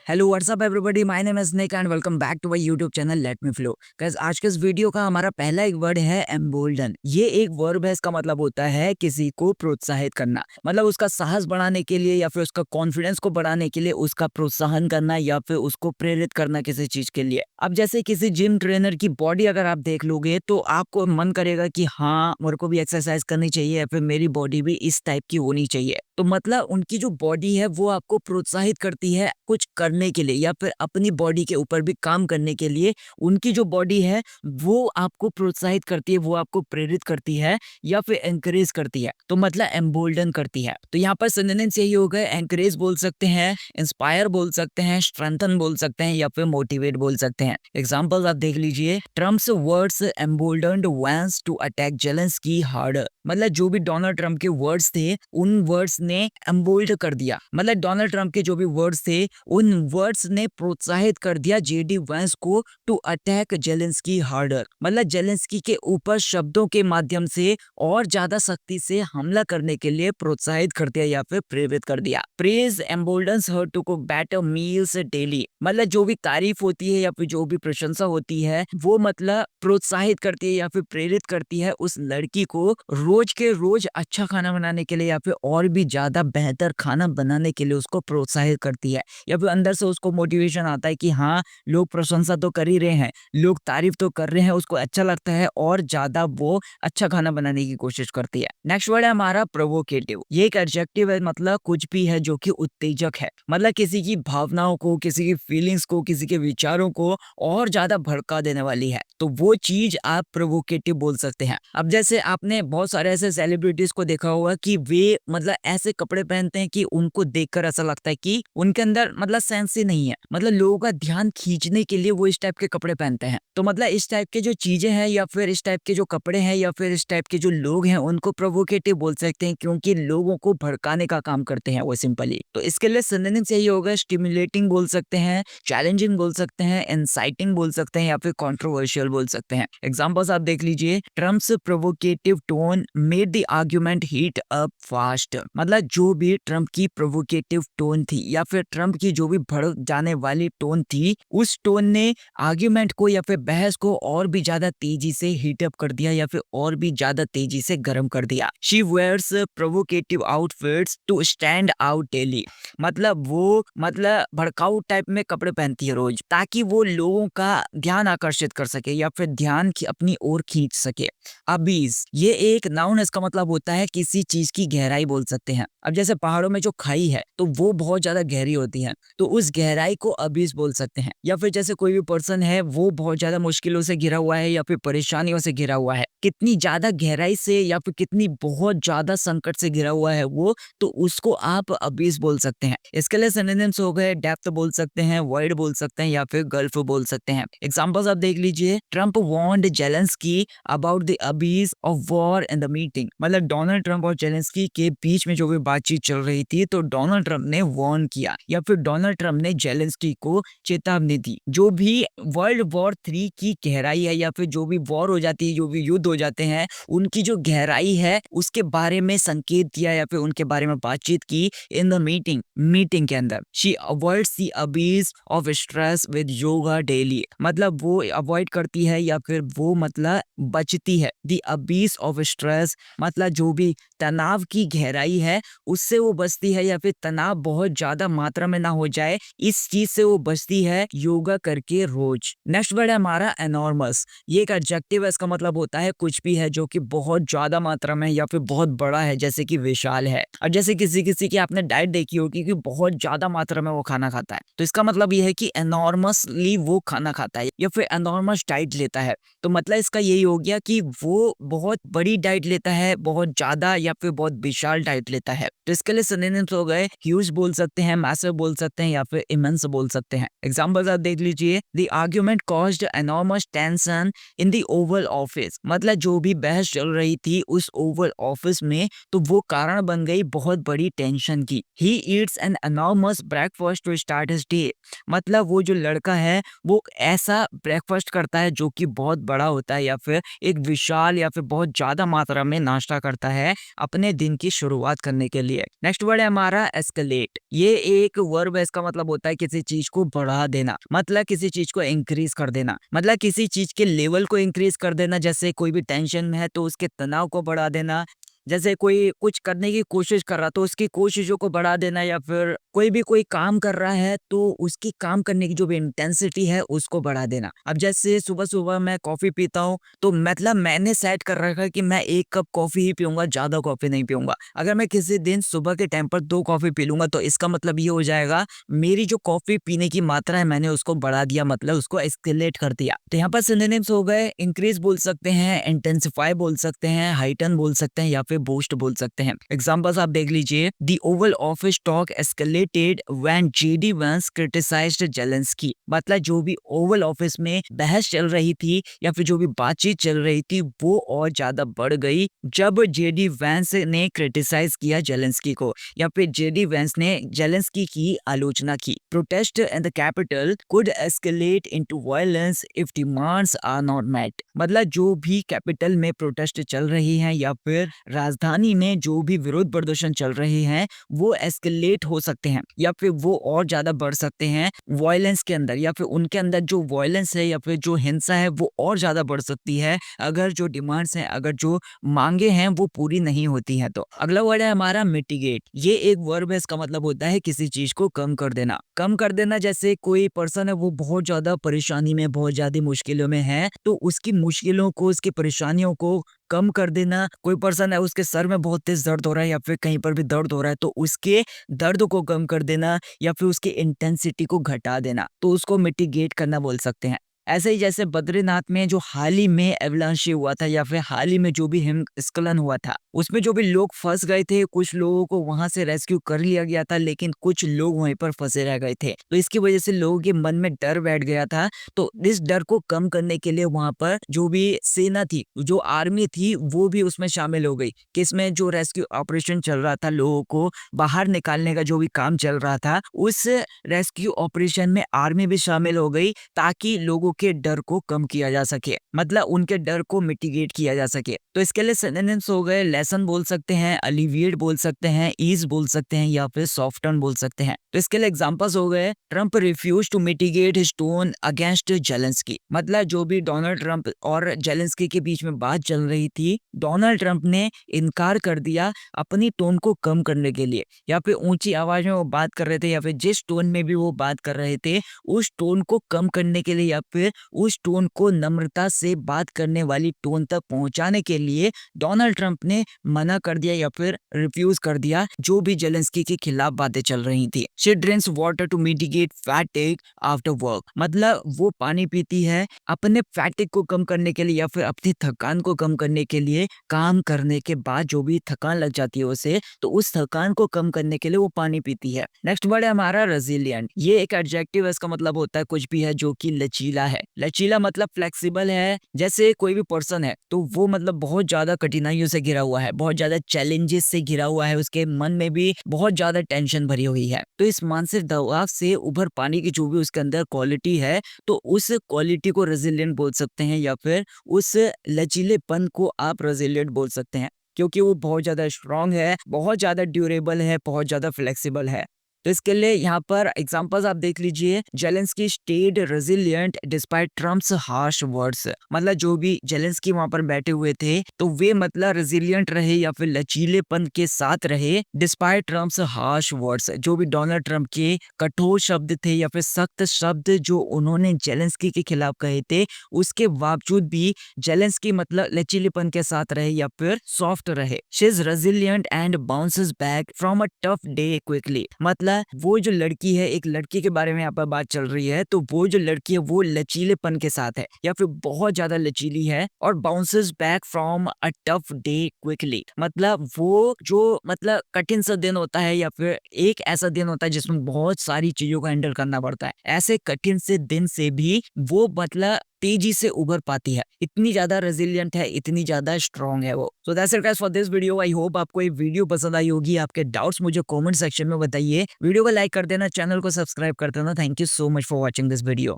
Hello what's up everybody, my name is Nick and welcome back to my YouTube channel let me flow. Guys, आज के इस video का हमारा पहला एक वर्ड है एम्बोल्डन। ये एक वर्ब है, इसका मतलब होता है किसी को प्रोत्साहित करना, मतलब उसका साहस बढ़ाने के लिए या फिर उसका कॉन्फिडेंस को बढ़ाने के लिए उसका प्रोत्साहन करना या फिर उसको प्रेरित करना किसी चीज के लिए। अब जैसे किसी जिम ट्रेनर की बॉडी अगर आप देख लोगे तो आपको मन करेगा कि हाँ, मेरे को भी एक्सरसाइज करनी चाहिए या फिर मेरी बॉडी भी इस टाइप की होनी चाहिए। तो मतलब उनकी जो बॉडी है वो आपको प्रोत्साहित करती है कुछ करने के लिए या फिर अपनी बॉडी के ऊपर भी काम करने के लिए। उनकी जो बॉडी है वो आपको प्रोत्साहित करती है, वो आपको प्रेरित करती है या फिर एनकरेज करती है। तो मतलब एम्बोल्डन करती है। तो यहाँ पर सिनोनिम्स यही हो गए, एनकरेज बोल सकते हैं, इंस्पायर बोल सकते हैं, स्ट्रेंथन बोल सकते हैं या फिर मोटिवेट बोल सकते हैं। एग्जाम्पल्स आप देख लीजिए। Trump's words emboldened Vance to attack Zelensky harder. मतलब जो भी डोनाल्ड ट्रम्प के वर्ड्स थे उन वर्ड्स ने एम्बोल्ड कर दिया, मतलब डोनाल्ड ट्रम्प के जो भी वर्ड्स थे उन वर्ड्स ने प्रोत्साहित कर दिया जेडी वैंस को टू अटैक जेलेंस्की हार्डर। मतलब जेलेंस्की के ऊपर शब्दों के माध्यम से और ज्यादा सख्ती से हमला करने के लिए प्रोत्साहित कर दिया या फिर प्रेरित कर दिया। Praise emboldens her to cook better meals daily. मतलब जो भी तारीफ होती है या फिर जो भी प्रशंसा होती है वो मतलब प्रोत्साहित करती है या फिर प्रेरित करती है उस लड़की को रोज के रोज अच्छा खाना बनाने के लिए या फिर और भी ज्यादा बेहतर खाना बनाने के लिए उसको प्रोत्साहित करती है। या फिर अंदर से उसको मोटिवेशन आता है कि हाँ, लोग प्रशंसा तो कर ही रहे हैं, लोग तारीफ तो कर रहे हैं, उसको अच्छा लगता है और ज्यादा वो अच्छा खाना बनाने की कोशिश करती है। नेक्स्ट वर्ड है हमारा प्रोवोकेटिव। ये एक एडजेक्टिव है, मतलब कुछ भी है जो कि उत्तेजक है, मतलब किसी की भावनाओं को, किसी की फीलिंग्स को, किसी के विचारों को और ज्यादा भड़का देने वाली है। तो वो चीज आप प्रोवोकेटिव बोल सकते हैं। अब जैसे आपने बहुत सारे ऐसे सेलिब्रिटीज को देखा होगा कि वे मतलब ऐसे कपड़े पहनते हैं कि उनको देखकर ऐसा लगता है कि उनके अंदर मतलब सेंस ही नहीं है, मतलब लोगों का ध्यान खींचने के लिए वो इस टाइप के कपड़े पहनते हैं। तो मतलब इस टाइप के जो चीजें हैं या फिर इस टाइप के जो कपड़े हैं या फिर इस टाइप के जो लोग हैं उनको प्रोवोकेटिव बोल सकते हैं, क्योंकि लोगों को भड़काने का काम करते हैं वो सिंपली। तो इसके लिए सिनोनिम्स यही होगा, स्टिमुलेटिंग बोल सकते हैं, चैलेंजिंग बोल सकते हैं, इंसाइटिंग बोल सकते हैं या फिर कंट्रोवर्शियल बोल सकते हैं। एग्जांपल्स आप देख लीजिए। Trump's provocative tone made the argument heat up fast. मतलब जो भी ट्रम्प की प्रोवोकेटिव टोन थी या फिर ट्रम्प की जो भी भड़क जाने वाली टोन थी, उस टोन ने आर्गुमेंट को या फिर बहस को और भी ज्यादा तेजी से हीट अप कर दिया या फिर और भी ज्यादा तेजी से गर्म कर दिया। She wears provocative outfits to stand out daily. मतलब वो मतलब भड़काऊ टाइप में कपड़े पहनती है रोज, ताकि वो लोगों का ध्यान आकर्षित कर सके या फिर ध्यान अपनी ओर खींच सके। अबीज ये एक नाउन है, इसका मतलब होता है किसी चीज की गहराई बोल सकते हैं। अब जैसे पहाड़ों में जो खाई है तो वो बहुत ज्यादा गहरी होती है, तो उस गहराई को अबीज बोल सकते हैं। या फिर जैसे कोई भी पर्सन है वो बहुत ज्यादा मुश्किलों से घिरा हुआ है या फिर परेशानियों से घिरा हुआ है, कितनी ज्यादा गहराई से या फिर कितनी बहुत ज्यादा संकट से घिरा हुआ है वो, तो उसको आप अबीज बोल सकते हैं। इसके लिए सिनोनिम्स हो गए, डेप्थ बोल सकते हैं, वाइड बोल सकते हैं या फिर गल्फ बोल सकते हैं। एग्जांपल्स आप देख लीजिए। Trump warned Zelensky about the abyss of war in the meeting. मतलब डोनाल्ड ट्रम्प और जेलेंस्की के बीच में जो भी बातचीत चल रही थी तो डोनाल्ड ट्रम्प ने वार्न किया या फिर डोनाल्ड ट्रम्प ने जेलेंस्की को चेतावनी दी। जो भी वर्ल्ड वॉर 3 की गहराई है या फिर जो भी वॉर हो जाती है, जो भी युद्ध हो जाते हैं, उनकी जो गहराई है उसके बारे में संकेत दिया या फिर उनके बारे में बातचीत की इन द मीटिंग के अंदर। She avoids the abyss of stress with yoga daily. मतलब वो अवॉइड करती है या फिर वो मतलब बचती है। द अबीज ऑफ स्ट्रेस मतलब जो भी तनाव की गहराई है उससे वो बचती है या फिर तनाव बहुत ज्यादा मात्रा में ना हो जाए, इस चीज से वो बचती है योगा करके रोज। नेक्स्ट वर्ड है हमारा एनॉर्मस। ये एक एडजेक्टिव है, इसका मतलब होता है कुछ भी है जो कि बहुत ज्यादा मात्रा में या फिर बहुत बड़ा है, जैसे कि विशाल है। और जैसे किसी किसी की आपने डाइट देखी होगी कि बहुत ज्यादा मात्रा में वो खाना खाता है, तो इसका मतलब ये है कि एनॉर्मसली वो खाना खाता है या फिर एनॉर्मस डाइट लेता है। तो मतलब इसका यही हो गया कि वो बहुत बड़ी डाइट लेता है, बहुत ज्यादा या फिर बहुत विशाल डाइट लेता है। तो इसके लिए सिनोनिम्स हो गए, ह्यूज बोल सकते हैं, मैसिव बोल सकते हैं या फिर इमेंस बोल सकते हैं। एग्जांपल्स आप देख लीजिए। The argument caused enormous tension in the Oval office. मतलब जो भी बहस चल रही थी उस ओवल ऑफिस में, तो वो कारण बन गई बहुत बड़ी टेंशन की। He eats an enormous breakfast to start his day. मतलब वो जो लड़का है वो ऐसा ब्रेकफास्ट करता है जो कि बहुत बड़ा होता है या फिर एक विशाल या फिर बहुत ज्यादा मात्रा में नाश्ता करता है अपने दिन की शुरुआत करने करने के लिए। नेक्स्ट वर्ड है हमारा एस्केलेट। ये एक वर्ब है, इसका मतलब होता है किसी चीज को बढ़ा देना, मतलब किसी चीज को इंक्रीज कर देना, मतलब किसी चीज के लेवल को इंक्रीज कर देना। जैसे कोई भी टेंशन में है तो उसके तनाव को बढ़ा देना, जैसे कोई कुछ करने की कोशिश कर रहा तो उसकी कोशिशों को बढ़ा देना, या फिर कोई भी कोई काम कर रहा है तो उसकी काम करने की जो भी इंटेंसिटी है उसको बढ़ा देना। अब जैसे सुबह सुबह मैं कॉफी पीता हूँ तो मतलब मैंने सेट कर रखा है कि मैं 1 कप कॉफी ही पीऊंगा, ज्यादा कॉफी नहीं पीऊंगा। अगर मैं किसी दिन सुबह के टाइम पर 2 कॉफी पी लूंगा तो इसका मतलब ये हो जाएगा मेरी जो कॉफी पीने की मात्रा है मैंने उसको बढ़ा दिया, मतलब उसको एस्केलेट कर दिया। तो यहाँ पर सिनोनिम्स हो गए, इंक्रीज बोल सकते हैं, इंटेंसिफाई बोल सकते हैं, हाइटन बोल सकते हैं, या फिर बूस्ट बोल सकते हैं। एग्जांपल्स आप देख लीजिए। The Oval office talk escalated when JD Vance criticised Zelensky. मतलब जो भी ओवल ऑफिस में बहस चल रही थी या फिर जो भी बातचीत चल रही थी वो और ज्यादा बढ़ गई जब जेडी वैंस ने क्रिटिसाइज किया जेलेंस्की को, या फिर जेडी वैंस ने जेलेंस्की की आलोचना की। Protest in the capital could escalate into violence if demands are not met. मतलब जो भी कैपिटल में प्रोटेस्ट चल रही हैं या फिर राजधानी में जो भी विरोध प्रदर्शन चल रहे हैं वो एस्केलेट हो सकते हैं, या फिर वो और ज्यादा बढ़ सकते हैं वायलेंस के अंदर, या फिर उनके अंदर जो वायलेंस है या फिर जो हिंसा है वो और ज्यादा बढ़ सकती है अगर जो डिमांड्स हैं, अगर जो मांगे हैं वो पूरी नहीं होती हैं। तो अगला वर्ड है हमारा मिटिगेट। ये एक वर्ब है, इसका मतलब होता है किसी चीज को कम कर देना। कम कर देना, जैसे कोई पर्सन है वो बहुत ज्यादा परेशानी में, बहुत ज्यादा मुश्किलों में है तो उसकी मुश्किलों को, उसकी परेशानियों को कम कर देना। कोई पर्सन है उसके सर में बहुत तेज दर्द हो रहा है या फिर कहीं पर भी दर्द हो रहा है तो उसके दर्द को कम कर देना या फिर उसकी इंटेंसिटी को घटा देना, तो उसको मिटिगेट करना बोल सकते हैं। ऐसे ही जैसे बद्रीनाथ में जो हाल ही में एवलांशी हुआ था या फिर हाल ही में जो भी हिमस्खलन हुआ था उसमें जो भी लोग फंस गए थे, कुछ लोगों को वहां से रेस्क्यू कर लिया गया था लेकिन कुछ लोग वहीं पर फंसे रह गए थे, तो इसकी वजह से लोगों के मन में डर बैठ गया था। तो इस डर को कम करने के लिए वहां पर जो भी सेना थी, जो आर्मी थी वो भी उसमें शामिल हो गई कि इसमें जो रेस्क्यू ऑपरेशन चल रहा था, लोगों को बाहर निकालने का जो भी काम चल रहा था, उस रेस्क्यू ऑपरेशन में आर्मी भी शामिल हो गई ताकि लोगों के डर को कम किया जा सके, मतलब उनके डर को मिटिगेट किया जा सके। तो इसके लिए सिनोनिम्स हो गए, लेसन बोल सकते हैं, अलिविएट बोल सकते हैं, ईज बोल सकते हैं, या फिर सॉफ्टन बोल सकते हैं। तो इसके लिए एग्जांपल्स हो गए, Trump refuse to mitigate his tone against Zelensky. मतलब जो भी डोनाल्ड ट्रम्प और जेलेंस्की के बीच में बात चल रही थी, डोनाल्ड ट्रम्प ने इनकार कर दिया अपनी टोन को कम करने के लिए, या फिर ऊंची आवाज में वो बात कर रहे थे या फिर जिस टोन में भी वो बात कर रहे थे उस टोन को कम करने के लिए, या फिर उस टोन को नम्रता से बात करने वाली टोन तक पहुंचाने के लिए डोनाल्ड ट्रंप ने मना कर दिया या फिर रिफ्यूज कर दिया जो भी जेलेंस्की के खिलाफ बातें चल रही थी। She drinks water to mitigate fatigue after work. मतलब वो पानी पीती है अपने फैटिग को कम करने के लिए या फिर अपनी थकान को कम करने के लिए, काम करने के बाद जो भी थकान लग जाती है उसे, तो उस थकान को कम करने के लिए वो पानी पीती है। नेक्स्ट वर्ड है हमारा रेजिलिएंट। ये एक एडजेक्टिव है, इसका मतलब होता है कुछ भी है जो कि लचीला है। लचीला मतलब फ्लेक्सिबल है। जैसे कोई भी पर्सन है तो वो मतलब बहुत ज्यादा कठिनाइयों से घिरा हुआ है, बहुत ज्यादा चैलेंजेस से घिरा हुआ है, उसके मन में भी बहुत ज्यादा टेंशन भरी हुई है, तो इस मानसिक दबाव से उभर पाने की जो भी उसके अंदर क्वालिटी है तो उस क्वालिटी को रेजिलिएंट बोल सकते हैं, या फिर उस लचीलेपन को आप रेजिलिएंट बोल सकते हैं क्योंकि वो बहुत ज्यादा स्ट्रांग है, बहुत ज्यादा ड्यूरेबल है, बहुत ज्यादा फ्लेक्सिबल है। तो इसके लिए यहाँ पर एग्जांपल्स आप देख लीजिए। Zelensky stayed resilient despite Trump's harsh words. मतलब जो भी जेलेंस्की वहां पर बैठे हुए थे तो वे मतलब रेजिलिएंट रहे या फिर लचीलेपन के साथ रहे डिस्पाइट ट्रम्प्स हार्श वर्ड्स। जो भी डोनाल्ड ट्रम्प के कठोर शब्द थे या फिर सख्त शब्द जो उन्होंने जेलेंस्की के खिलाफ कहे थे, उसके बावजूद भी जेलेंस्की मतलब लचीलेपन के साथ रहे या फिर सॉफ्ट रहे। She is resilient and bounces back from a tough day quickly. मतलब वो जो लड़की है, एक लड़की के बारे में यहाँ पर बात चल रही है, तो वो जो लड़की है वो लचीलेपन के साथ है या फिर बहुत ज्यादा लचीली है, और bounces back from a tough day quickly. मतलब वो जो मतलब कठिन सा दिन होता है या फिर एक ऐसा दिन होता है जिसमें बहुत सारी चीजों को हैंडल करना पड़ता है, ऐसे कठिन से दिन से भी वो मतलब तेजी से उभर पाती है। इतनी ज्यादा रेजिलिएंट है, इतनी ज्यादा स्ट्रांग है वो। So that's it guys for this video. I hope आपको ये वीडियो पसंद आई होगी। आपके डाउट्स मुझे कमेंट सेक्शन में बताइए। वीडियो को लाइक कर देना, चैनल को सब्सक्राइब कर देना। Thank you so much for watching this video.